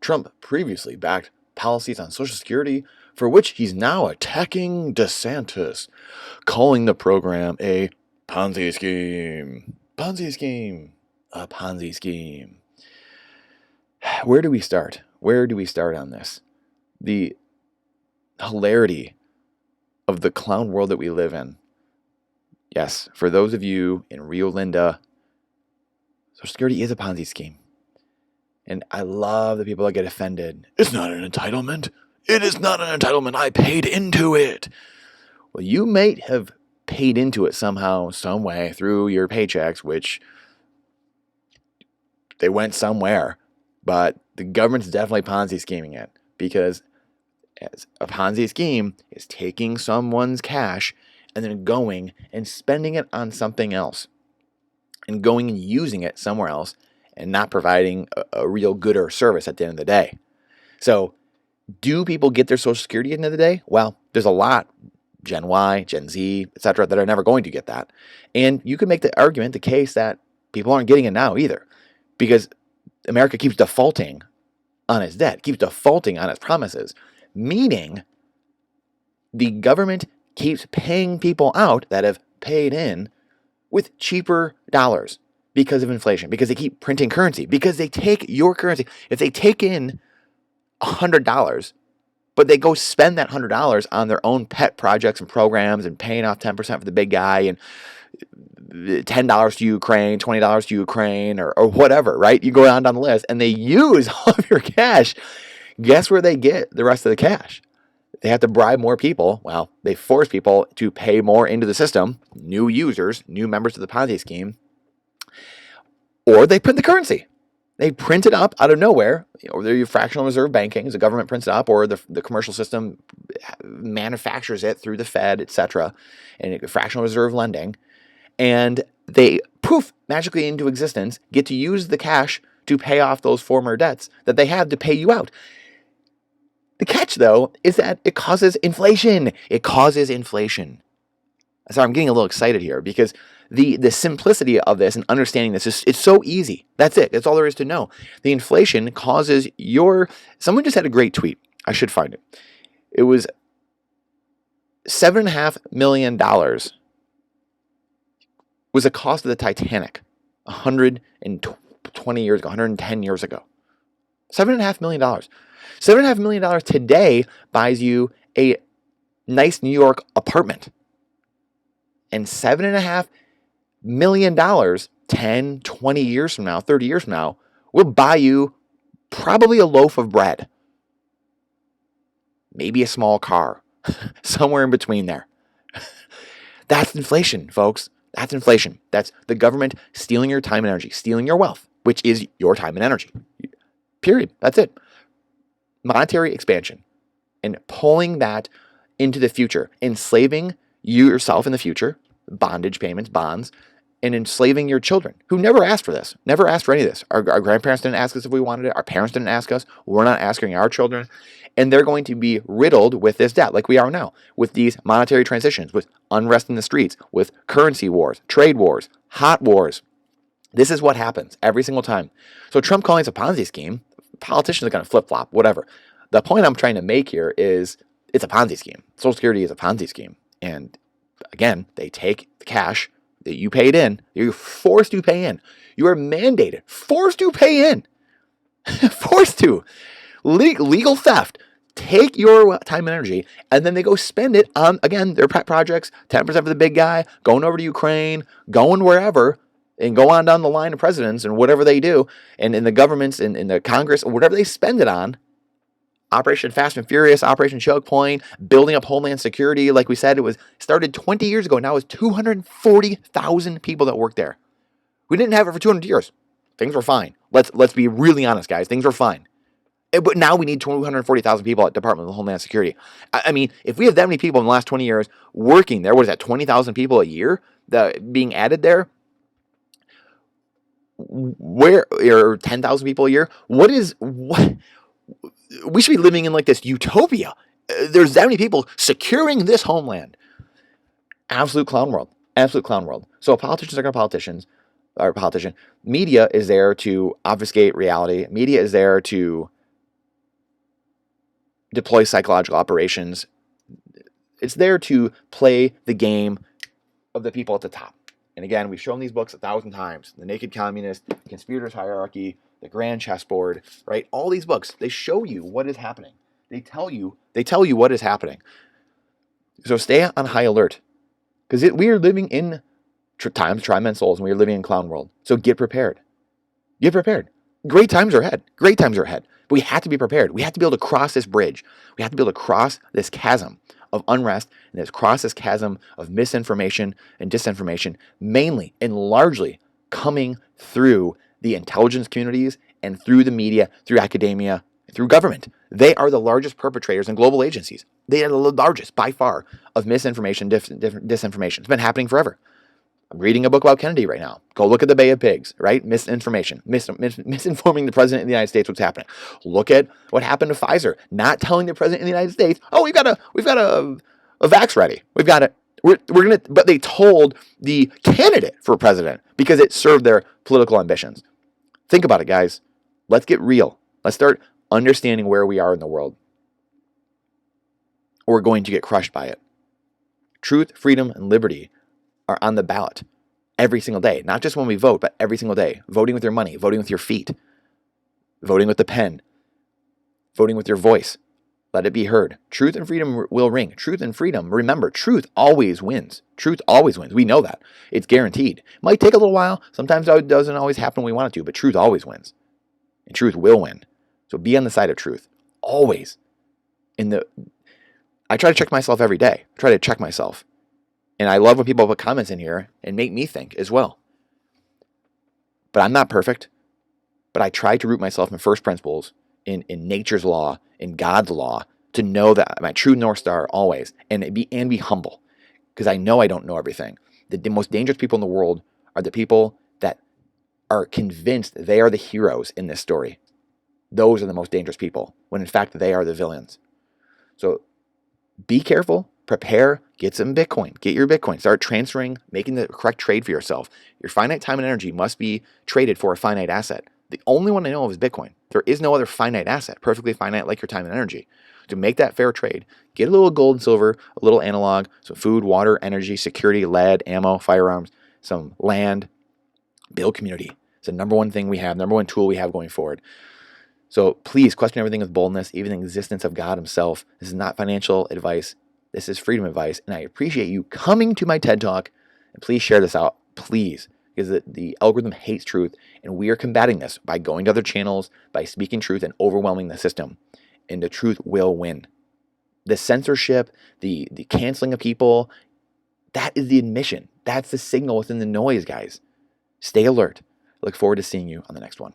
Trump previously backed policies on Social Security for which he's now attacking DeSantis, calling the program a Ponzi scheme. Ponzi scheme. A Ponzi scheme. Where do we start? Where do we start on this? The hilarity of the clown world that we live in. Yes, for those of you in Rio Linda, Social Security is a Ponzi scheme. And I love the people that get offended. It's not an entitlement. It is not an entitlement. I paid into it. Well, you might have paid into it somehow, some way, through your paychecks, which they went somewhere. But the government's definitely Ponzi scheming it, because as a Ponzi scheme is taking someone's cash and then going and spending it on something else, and going and using it somewhere else, and not providing a real good or service at the end of the day. So, do people get their Social Security at the end of the day? Well, there's a lot, Gen Y, Gen Z, etc., that are never going to get that. And you can make the argument, the case, that people aren't getting it now either, because America keeps defaulting on its debt, keeps defaulting on its promises, meaning the government keeps paying people out that have paid in with cheaper dollars because of inflation, because they keep printing currency, because they take your currency. If they take in $100, but they go spend that $100 on their own pet projects and programs and paying off 10% for the big guy and $10 to Ukraine, $20 to Ukraine, or whatever, right? You go down the list and they use all of your cash. Guess where they get the rest of the cash? They have to bribe more people. Well, they force people to pay more into the system, new users, new members of the Ponzi scheme, or they print the currency. They print it up out of nowhere, or they're fractional reserve banking, the government prints it up, or the commercial system manufactures it through the Fed, etc., and fractional reserve lending, and they, poof, magically into existence, get to use the cash to pay off those former debts that they had to pay you out. The catch, though, is that it causes inflation. It causes inflation. Sorry, I'm getting a little excited here because the simplicity of this and understanding this it's so easy. That's it. That's all there is to know. The inflation causes someone just had a great tweet. I should find it. It was $7.5 million was the cost of the Titanic 120 years ago, 110 years ago. $7.5 million. $7.5 million today buys you a nice New York apartment. And $7.5 million 10, 20 years from now, 30 years from now, will buy you probably a loaf of bread. Maybe a small car. Somewhere in between there. That's inflation, folks. That's inflation. That's the government stealing your time and energy, stealing your wealth, which is your time and energy. Period. That's it. Monetary expansion and pulling that into the future, enslaving you yourself in the future, bondage payments, bonds, and enslaving your children who never asked for this, never asked for any of this. Our grandparents didn't ask us if we wanted it. Our parents didn't ask us. We're not asking our children. And they're going to be riddled with this debt like we are now, with these monetary transitions, with unrest in the streets, with currency wars, trade wars, hot wars. This is what happens every single time. So Trump calling it a Ponzi scheme, politicians are going to flip-flop, whatever. The point I'm trying to make here is it's a Ponzi scheme. Social Security is a Ponzi scheme. And again, they take the cash that you paid in. You're forced to pay in. You are mandated, forced to pay in. Forced to. Legal theft. Take your time and energy, and then they go spend it on, again, their pet projects, 10% for the big guy, going over to Ukraine, going wherever, and go on down the line of presidents and whatever they do, and in the governments, in the Congress, whatever they spend it on. Operation Fast and Furious, Operation Choke Point, building up Homeland Security. Like we said, it was started 20 years ago. Now it's 240,000 people that work there. We didn't have it for 200 years. Things were fine. Let's be really honest, guys. Things were fine. But now we need 240,000 people at Department of Homeland Security. I mean, if we have that many people in the last 20 years working there, what is that, 20,000 people a year being added there? Where, or 10,000 people a year? What? We should be living in like this utopia. There's that many people securing this homeland. Absolute clown world. Absolute clown world. So politicians are going to politician. Media is there to obfuscate reality. Media is there to deploy psychological operations. It's there to play the game of the people at the top. And again, we've shown these books 1,000 times. The Naked Communist, Conspirators Hierarchy, The Grand Chessboard, right? All these books, they show you what is happening. They tell you what is happening. So stay on high alert, because we are living in times, try men souls, and we are living in clown world. So get prepared. Get prepared. Great times are ahead. Great times are ahead. But we have to be prepared. We have to be able to cross this bridge. We have to be able to cross this chasm of unrest and cross this chasm of misinformation and disinformation, mainly and largely coming through the intelligence communities and through the media, through academia, through government. They are the largest perpetrators in global agencies. They are the largest, by far, of misinformation, disinformation. It's been happening forever. I'm reading a book about Kennedy right now. Go look at the Bay of Pigs, right? Misinformation, misinforming the president of the United States what's happening. Look at what happened to Pfizer, not telling the president of the United States, oh, we've got a vax ready. We've got it. We're gonna, but they told the candidate for president because it served their political ambitions. Think about it, guys. Let's get real. Let's start understanding where we are in the world. Or we're going to get crushed by it. Truth, freedom, and liberty are on the ballot every single day. Not just when we vote, but every single day. Voting with your money, voting with your feet, voting with the pen, voting with your voice. Let it be heard. Truth and freedom will ring. Truth and freedom. Remember, truth always wins. Truth always wins. We know that. It's guaranteed. It might take a little while. Sometimes it doesn't always happen when we want it to, but truth always wins. And truth will win. So be on the side of truth. Always. I try to check myself every day. I try to check myself. And I love when people put comments in here and make me think as well. But I'm not perfect. But I try to root myself in first principles, in nature's law, in God's law, to know that my true North Star always, and be humble. Because I know I don't know everything. The most dangerous people in the world are the people that are convinced they are the heroes in this story. Those are the most dangerous people, when in fact they are the villains. So be careful. Prepare, get some Bitcoin, get your Bitcoin, start transferring, making the correct trade for yourself. Your finite time and energy must be traded for a finite asset. The only one I know of is Bitcoin. There is no other finite asset, perfectly finite like your time and energy. To make that fair trade, get a little gold and silver, a little analog, some food, water, energy, security, lead, ammo, firearms, some land, build community. It's the number one thing we have, number one tool we have going forward. So please question everything with boldness, even the existence of God himself. This is not financial advice. This is freedom advice, and I appreciate you coming to my TED Talk. And please share this out, please, because the algorithm hates truth, and we are combating this by going to other channels, by speaking truth and overwhelming the system, and the truth will win. The censorship, the canceling of people, that is the admission. That's the signal within the noise, guys. Stay alert. I look forward to seeing you on the next one.